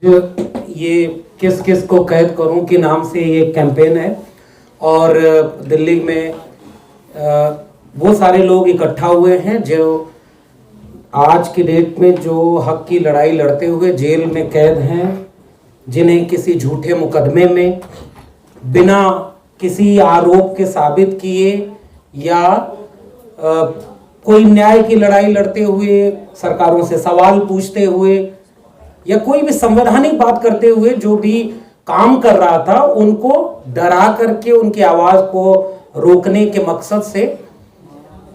ये किस किस को कैद करूं के नाम से ये कैंपेन है और दिल्ली में वो सारे लोग इकट्ठा हुए हैं जो आज की डेट में जो हक की लड़ाई लड़ते हुए जेल में कैद हैं, जिन्हें किसी झूठे मुकदमे में बिना किसी आरोप के साबित किए या कोई न्याय की लड़ाई लड़ते हुए, सरकारों से सवाल पूछते हुए या कोई भी संवैधानिक बात करते हुए जो भी काम कर रहा था, उनको डरा करके उनकी आवाज को रोकने के मकसद से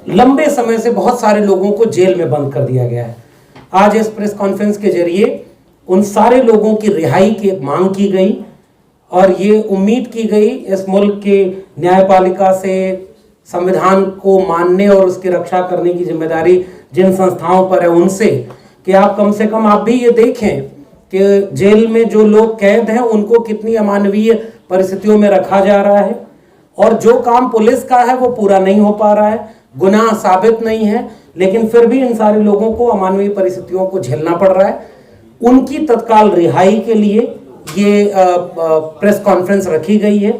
लंबे समय से बहुत सारे लोगों को जेल में बंद कर दिया गया है। आज इस प्रेस कॉन्फ्रेंस के जरिए उन सारे लोगों की रिहाई की मांग की गई और ये उम्मीद की गई इस मुल्क के न्यायपालिका से, संविधान को मानने और उसकी रक्षा करने की जिम्मेदारी जिन संस्थाओं पर है उनसे, कि आप कम से कम आप भी ये देखें कि जेल में जो लोग कैद हैं उनको कितनी अमानवीय परिस्थितियों में रखा जा रहा है और जो काम पुलिस का है वो पूरा नहीं हो पा रहा है, गुनाह साबित नहीं है, लेकिन फिर भी इन सारे लोगों को अमानवीय परिस्थितियों को झेलना पड़ रहा है। उनकी तत्काल रिहाई के लिए ये प्रेस कॉन्फ्रेंस रखी गई है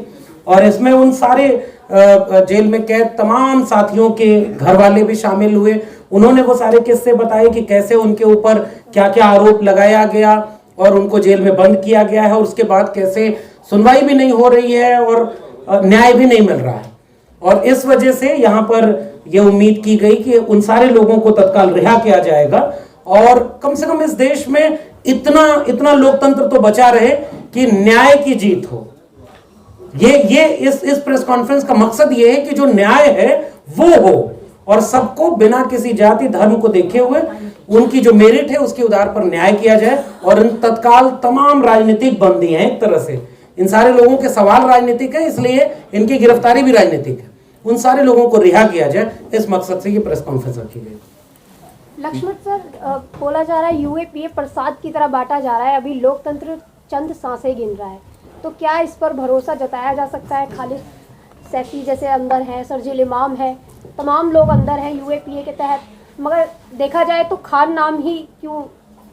और इसमें उन सारे जेल में कैद तमाम साथियों के घर वाले भी शामिल हुए। उन्होंने वो सारे किस्से बताए कि कैसे उनके ऊपर क्या क्या आरोप लगाया गया और उनको जेल में बंद किया गया है और उसके बाद कैसे सुनवाई भी नहीं हो रही है और न्याय भी नहीं मिल रहा है। और इस वजह से यहाँ पर यह उम्मीद की गई कि उन सारे लोगों को तत्काल रिहा किया जाएगा और कम से कम इस देश में इतना लोकतंत्र तो बचा रहे कि न्याय की जीत हो। ये इस प्रेस कॉन्फ्रेंस का मकसद ये है कि जो न्याय है वो हो और सबको बिना किसी जाति धर्म को देखे हुए उनकी जो मेरिट है उसके आधार पर न्याय किया जाए। और इन तत्काल तमाम राजनीतिक बंदी हैं, एक तरह से इन सारे लोगों के सवाल राजनीतिक है, इसलिए इनकी गिरफ्तारी भी राजनीतिक है। उन सारे लोगों को रिहा किया जाए, इस मकसद से ये प्रेस कॉन्फ्रेंस रखी गई। लक्ष्मण सर, बोला जा रहा है यूएपीए प्रसाद की तरह बांटा जा रहा है, अभी लोकतंत्र चंद सांसें गिन रहा है, तो क्या इस पर भरोसा जताया जा सकता है? खालिद सैफी जैसे अंदर हैं, शर्जील इमाम है, तमाम लोग अंदर हैं यूएपीए के तहत, मगर देखा जाए तो खान नाम ही क्यों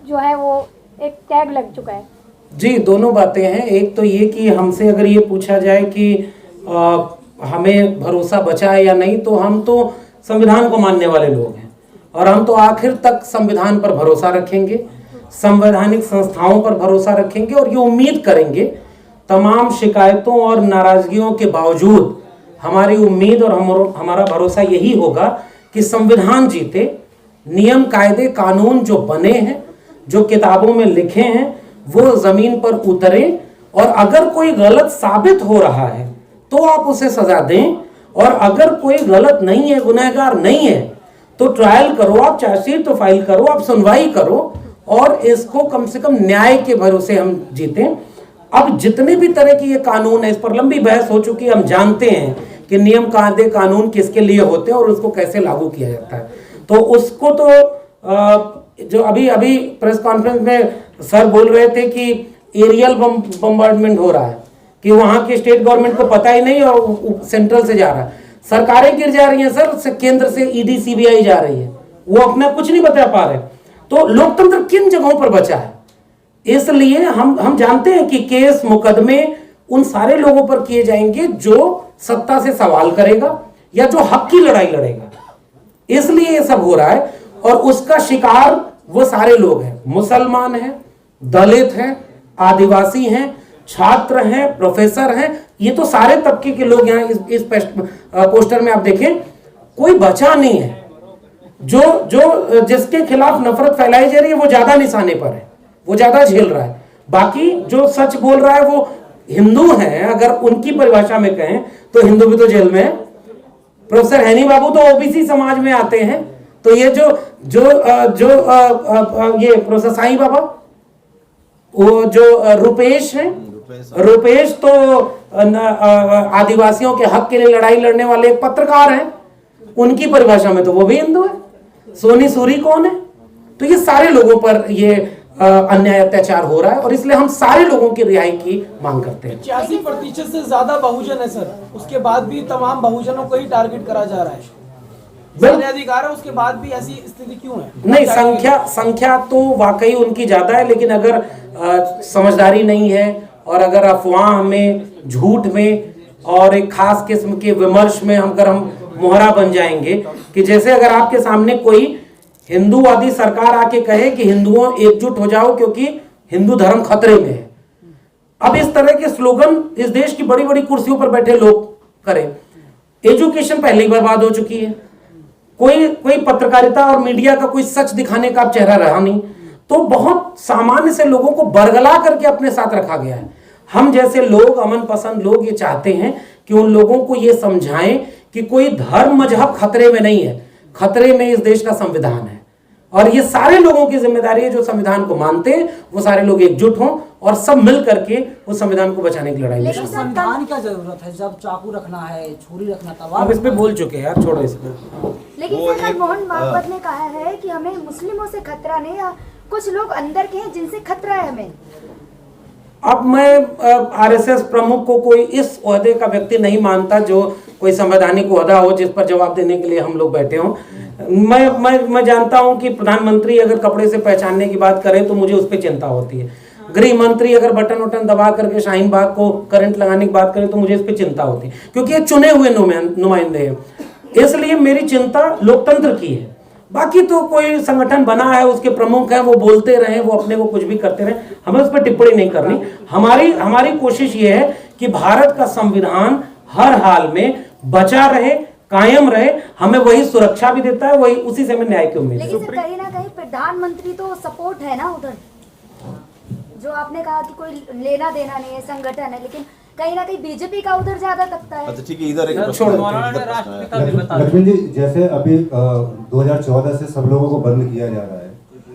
जो है वो एक टैग लग चुका है। जी, दोनों बातें हैं। एक तो ये कि हमसे अगर ये पूछा जाए कि हमें भरोसा बचा है या नहीं, तो हम तो संविधान को मानने वाले लोग हैं और हम तो आखिर तक संविधान पर भरोसा रखेंगे, संवैधानिक संस्थाओं पर भरोसा रखेंगे और ये उम्मीद करेंगे तमाम शिकायतों और नाराजगियों के बावजूद हमारी उम्मीद और हमारा भरोसा यही होगा कि संविधान जीते, नियम कायदे कानून जो बने हैं, जो किताबों में लिखे हैं, वो जमीन पर उतरे और अगर कोई गलत साबित हो रहा है तो आप उसे सजा दें और अगर कोई गलत नहीं है, गुनहगार नहीं है, तो ट्रायल करो, आप चार्जशीट तो फाइल करो, आप सुनवाई करो और इसको कम से कम न्याय के भरोसे हम जीतें। अब जितने भी तरह की ये कानून है, इस पर लंबी बहस हो चुकी है, हम जानते हैं कि नियम कायदे कानून किसके लिए होते हैं और उसको कैसे लागू किया जाता है। तो उसको तो जो अभी प्रेस कॉन्फ्रेंस में सर बोल रहे थे कि एरियल बम्बार्डमेंट हो रहा है, कि वहां की स्टेट गवर्नमेंट को पता ही नहीं और सेंट्रल से जा रहा है, सरकारें गिर जा रही हैं सर, केंद्र से ईडी सीबीआई जा रही है, वो अपना कुछ नहीं बता पा रहे। तो लोकतंत्र किन जगहों पर बचा है? इसलिए हम जानते हैं कि केस मुकदमे उन सारे लोगों पर किए जाएंगे जो सत्ता से सवाल करेगा या जो हक की लड़ाई लड़ेगा, इसलिए ये सब हो रहा है। और उसका शिकार वो सारे लोग हैं, मुसलमान हैं, दलित हैं, आदिवासी हैं, छात्र हैं, प्रोफेसर हैं, ये तो सारे तबके के लोग यहाँ इस पोस्टर में आप देखें, कोई बचा नहीं है। जो जिसके खिलाफ नफरत फैलाई जा रही है वो ज्यादा निशाने पर है, वो ज्यादा झेल रहा है। बाकी जो सच बोल रहा है वो हिंदू हैं, अगर उनकी परिभाषा में कहें तो हिंदू भी तो जेल में है। प्रोफेसर हैनी बाबू तो ओबीसी समाज में आते हैं, तो ये ये प्रोफेसर साईं बाबा, वो जो रुपेश हैं, रुपेश तो आदिवासियों के हक के लिए लड़ाई लड़ने वाले एक पत्रकार हैं, उनकी परिभाषा में तो वो भी हिंदू है। सोनी सूरी कौन है? तो ये सारे लोगों पर ये अन्याय अत्याचार हो रहा है और इसलिए हम सारे लोगों की रिहाई की मांग करते हैं। 85% से ज्यादा बहुजन है सर, उसके बाद भी तमाम बहुजनों को ही टारगेट करा जा रहा है। सारे अधिकार है, उसके बाद भी ऐसी स्थिति क्यों है? नहीं, संख्या तो वाकई उनकी ज्यादा है, लेकिन अगर समझदारी नहीं है और अगर अफवाह में, झूठ में और एक खास किस्म के विमर्श में हम मोहरा बन जाएंगे कि जैसे अगर आपके सामने कोई हिंदूवादी सरकार आके कहे कि हिंदुओं एकजुट हो जाओ क्योंकि हिंदू धर्म खतरे में है। अब इस तरह के स्लोगन इस देश की बड़ी बड़ी कुर्सियों पर बैठे लोग करें। एजुकेशन पहले ही बर्बाद हो चुकी है, कोई पत्रकारिता और मीडिया का कोई सच दिखाने का अब चेहरा रहा नहीं, तो बहुत सामान्य से लोगों को बरगला करके अपने साथ रखा गया है। हम जैसे लोग, अमन पसंद लोग, ये चाहते हैं कि उन लोगों को ये समझाएं कि कोई धर्म मजहब खतरे में नहीं है, खतरे में इस देश का संविधान है। और ये सारे लोगों की जिम्मेदारी है जो संविधान को मानते हैं, वो सारे लोग एकजुट हों और सब मिल करके उस संविधान को बचाने की लड़ाई में। संविधान क्या जरूरत है जब चाकू रखना है, छुरी रखना, तलवार? अब इस पे बोल चुके हैं यार, छोड़ो इसको। लेकिन सर मोहन भागवत ने कहा है कि हमें मुस्लिमों से खतरा नहीं, कुछ लोग अंदर के हैं जिनसे खतरा है हमें। अब मैं आरएसएस प्रमुख को कोई इस ओहदे का व्यक्ति नहीं मानता जो कोई संवैधानिक ओहदा हो जिस पर जवाब देने के लिए हम लोग बैठे हों। मैं जानता हूं कि प्रधानमंत्री अगर कपड़े से पहचानने की बात करें तो मुझे उस पर चिंता होती है। गृह मंत्री अगर बटन वटन दबा करके शाहीन बाग को करंट लगाने की बात करें तो मुझे इस पर चिंता होती है, क्योंकि ये चुने हुए नुमाइंदे हैं। इसलिए मेरी चिंता लोकतंत्र की है। बाकी तो कोई संगठन बना है, उसके प्रमुख हैं, वो बोलते रहे, वो अपने को कुछ भी करते रहे, हमें उस पर टिप्पणी नहीं करनी। हमारी कोशिश ये है कि भारत का संविधान हर हाल में बचा रहे, कायम रहे, हमें वही सुरक्षा भी देता है, वही उसी से हमें न्याय की उम्मीद है। लेकिन सर कहीं ना कहीं प्रधानमंत्री तो सपोर्ट है ना उधर, जो आपने कहा कि कोई लेना देना नहीं है, संगठन है, लेकिन कहीं ना कहीं बीजेपी का उधर ज्यादा तकता है। अच्छा ठीक है, इधर एक लक्ष्मण जी, जैसे अभी 2014 से सब लोगों को बंद किया जा रहा है,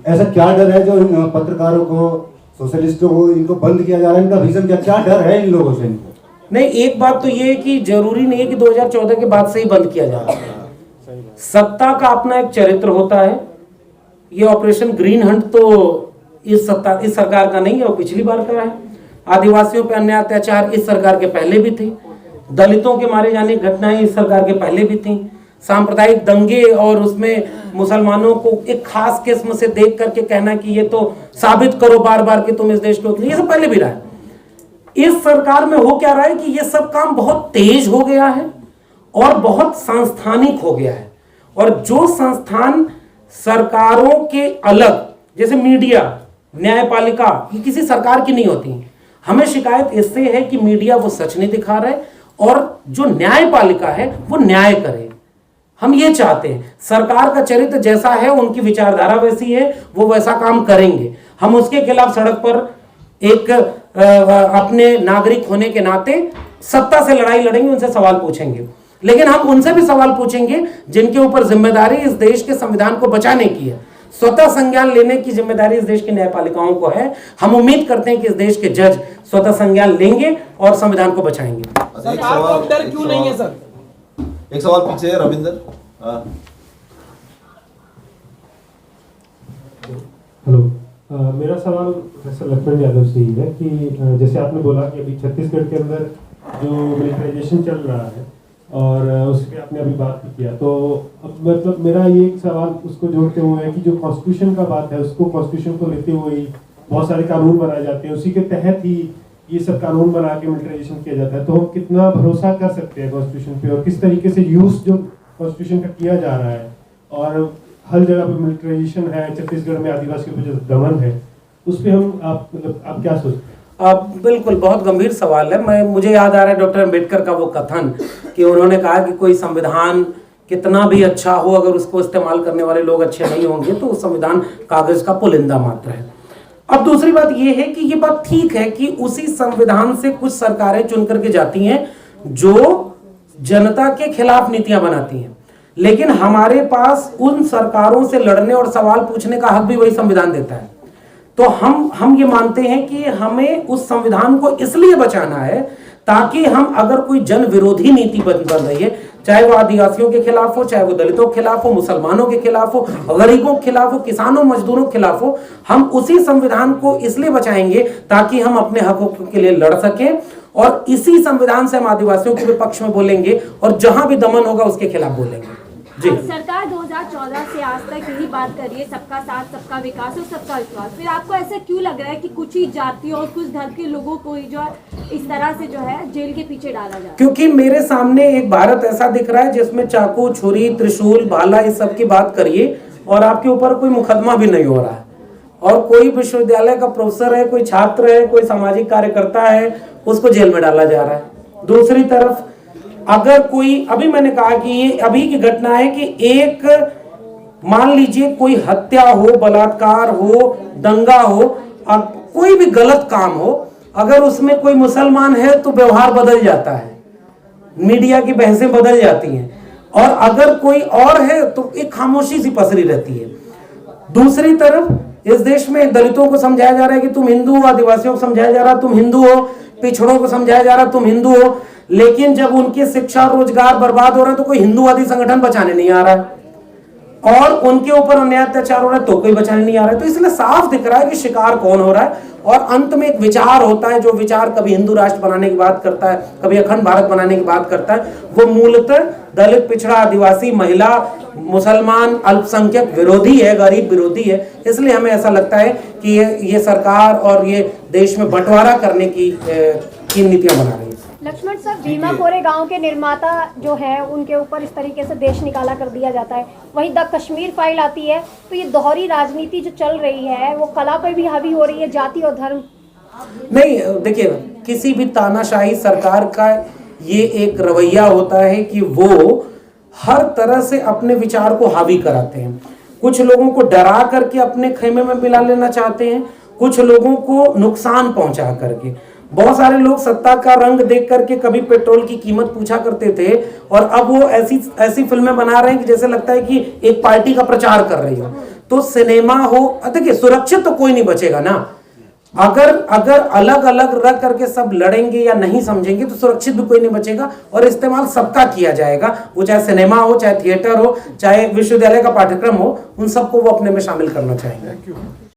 ऐसा क्या डर है जो इन पत्रकारों को, सोशलिस्टों को, इनको बंद किया जा रहा है? इनका रीजन क्या डर है इन लोगों से? इनको नहीं, एक बात तो ये है कि जरूरी नहीं है कि 2014 के बाद से ही बंद किया जा रहा है। सत्ता का अपना एक चरित्र होता है। ये ऑपरेशन ग्रीन हंट तो इस सरकार का नहीं है, वो पिछली बार का है। आदिवासियों पे अन्याय अत्याचार इस सरकार के पहले भी थी। दलितों के मारे जाने की घटनाएं इस सरकार के पहले भी थी। सांप्रदायिक दंगे और उसमें मुसलमानों को एक खास किस्म से देख करके कहना कि ये तो साबित करो बार बार कि तुम इस देश को, ये सब पहले भी रहा है। इस सरकार में हो क्या रहा है कि ये सब काम बहुत तेज हो गया है और बहुत सांस्थानिक हो गया है। और जो संस्थान सरकारों के अलग, जैसे मीडिया, न्यायपालिका, ये किसी सरकार की नहीं होती। हमें शिकायत इससे है कि मीडिया वो सच नहीं दिखा रहे और जो न्यायपालिका है वो न्याय करे। हम ये चाहते हैं सरकार का चरित्र जैसा है, उनकी विचारधारा वैसी है, वो वैसा काम करेंगे। हम उसके खिलाफ सड़क पर एक अपने नागरिक होने के नाते सत्ता से लड़ाई लड़ेंगे, उनसे सवाल पूछेंगे। लेकिन हम उनसे भी सवाल पूछेंगे जिनके ऊपर जिम्मेदारी इस देश के संविधान को बचाने की है। स्वतः संज्ञान लेने की जिम्मेदारी इस देश की न्यायपालिकाओं को है। हम उम्मीद करते हैं कि इस देश के जज स्वतः संज्ञान लेंगे और संविधान को बचाएंगे। डर क्यों नहीं है सर? एक सवाल पीछे है, रविंदर। हेलो, मेरा सवाल प्रोफेसर लक्ष्मण यादव से ही है कि जैसे आपने बोला कि अभी छत्तीसगढ़ के अंदर जो मिलिटराइजेशन चल रहा है और उस पर आपने अभी बात भी किया, तो अब मतलब मेरा ये एक सवाल उसको जोड़ते हुए है कि जो कॉन्स्टिट्यूशन का बात है, उसको कॉन्स्टिट्यूशन को लेते हुए ही बहुत सारे कानून बनाए जाते हैं, उसी के तहत ही ये सब कानून बना के मिलिटराइजेशन किया जाता है। तो हम कितना भरोसा कर सकते हैं कॉन्स्टिट्यूशन पे और किस तरीके से यूज जो कॉन्स्टिट्यूशन का किया जा रहा है, और हर जगह पे मिलिटराइजेशन है, छत्तीसगढ़ में आदिवासियों पे जो दमन है, उस पर हम आप क्या सोचते हैं? बिल्कुल, बहुत गंभीर सवाल है। मुझे याद आ रहा है डॉक्टर अम्बेडकर का वो कथन कि उन्होंने कहा कि कोई संविधान कितना भी अच्छा हो, अगर उसको इस्तेमाल करने वाले लोग अच्छे नहीं होंगे तो संविधान कागज का पुलिंदा मात्र है। अब दूसरी बात ये है कि ये बात ठीक है कि उसी संविधान से कुछ सरकारें चुन करके जाती हैं जो जनता के खिलाफ नीतियां बनाती हैं, लेकिन हमारे पास उन सरकारों से लड़ने और सवाल पूछने का हक भी वही संविधान देता है। तो हम ये मानते हैं कि हमें उस संविधान को इसलिए बचाना है ताकि हम, अगर कोई जन विरोधी नीति बन रही है, चाहे वो आदिवासियों के खिलाफ हो, चाहे वो दलितों के खिलाफ हो, मुसलमानों के खिलाफ हो, गरीबों के खिलाफ हो, किसानों मजदूरों के खिलाफ हो, हम उसी संविधान को इसलिए बचाएंगे ताकि हम अपने हकों के लिए लड़ सकें। और इसी संविधान से हम आदिवासियों के भी पक्ष में बोलेंगे और जहां भी दमन होगा उसके खिलाफ बोलेंगे। जी। सरकार 2014 से आज तक यही बात कर रही है, सबका साथ, सबका विकास और सबका विश्वास। फिर आपको ऐसा क्यों लग रहा है कि कुछ ही जातियों और कुछ धर्म के लोगों को ही जो है इस तरह से जो है जेल के पीछे डाला जा रहा है? क्योंकि मेरे सामने एक भारत ऐसा दिख रहा है जिसमें चाकू, छुरी, त्रिशूल, भाला इस सब की बात करिए और आपके ऊपर कोई मुकदमा भी नहीं हो रहा है, और कोई विश्वविद्यालय का प्रोफेसर है, कोई छात्र है, कोई सामाजिक कार्यकर्ता है, उसको जेल में डाला जा रहा है। दूसरी तरफ अगर कोई, अभी मैंने कहा कि ये अभी की घटना है कि एक, मान लीजिए कोई हत्या हो, बलात्कार हो, दंगा हो, कोई भी गलत काम हो, अगर उसमें कोई मुसलमान है तो व्यवहार बदल जाता है, मीडिया की बहसें बदल जाती हैं, और अगर कोई और है तो एक खामोशी सी पसरी रहती है। दूसरी तरफ इस देश में दलितों को समझाया जा रहा है कि तुम हिंदू हो, आदिवासियों को समझाया जा रहा है तुम हिंदू हो, पिछड़ों को समझाया जा रहा है तुम हिंदू हो, लेकिन जब उनकी शिक्षा रोजगार बर्बाद हो रहे हैं तो कोई हिंदूवादी संगठन बचाने नहीं आ रहा है, और उनके ऊपर अन्याय अत्याचार हो रहा है तो कोई बचाने नहीं आ रहा है। तो इसलिए साफ दिख रहा है कि शिकार कौन हो रहा है, और अंत में एक विचार होता है, जो विचार कभी हिंदू राष्ट्र बनाने की बात करता है, कभी अखंड भारत बनाने की बात करता है, वो मूलतः दलित, पिछड़ा, आदिवासी, महिला, मुसलमान, अल्पसंख्यक विरोधी है, गरीब विरोधी है। इसलिए हमें ऐसा लगता है कि ये सरकार और ये देश में बंटवारा करने की नीतियां बना रही है। लक्ष्मण सर, भीमा कोरे गांव के निर्माता जो है उनके ऊपर इस तरीके से देश निकाला कर दिया जाता है, वहीं द कश्मीर फाइल आती है, तो ये दोहरी राजनीति जो चल रही है वो कला पर भी हावी हो रही है, जाति और धर्म नहीं। देखिए, किसी भी तानाशाही सरकार का ये एक रवैया होता है कि वो हर तरह से अपने विचार को हावी कराते हैं। कुछ लोगों को डरा करके अपने खेमे में मिला लेना चाहते हैं, कुछ लोगों को नुकसान पहुंचा करके। बहुत सारे लोग सत्ता का रंग देख करके कभी पेट्रोल की कीमत पूछा करते थे, और अब वो ऐसी फिल्में बना रहे हैं कि जैसे लगता है कि एक पार्टी का प्रचार कर रही हो। तो सिनेमा हो, देखिए सुरक्षित तो कोई नहीं बचेगा ना। अगर अलग अलग रह करके सब लड़ेंगे या नहीं समझेंगे तो सुरक्षित भी कोई नहीं बचेगा, और इस्तेमाल सबका किया जाएगा, वो चाहे सिनेमा हो, चाहे थिएटर हो, चाहे विश्वविद्यालय का पाठ्यक्रम हो, उन सबको वो अपने में शामिल करना चाहेंगे।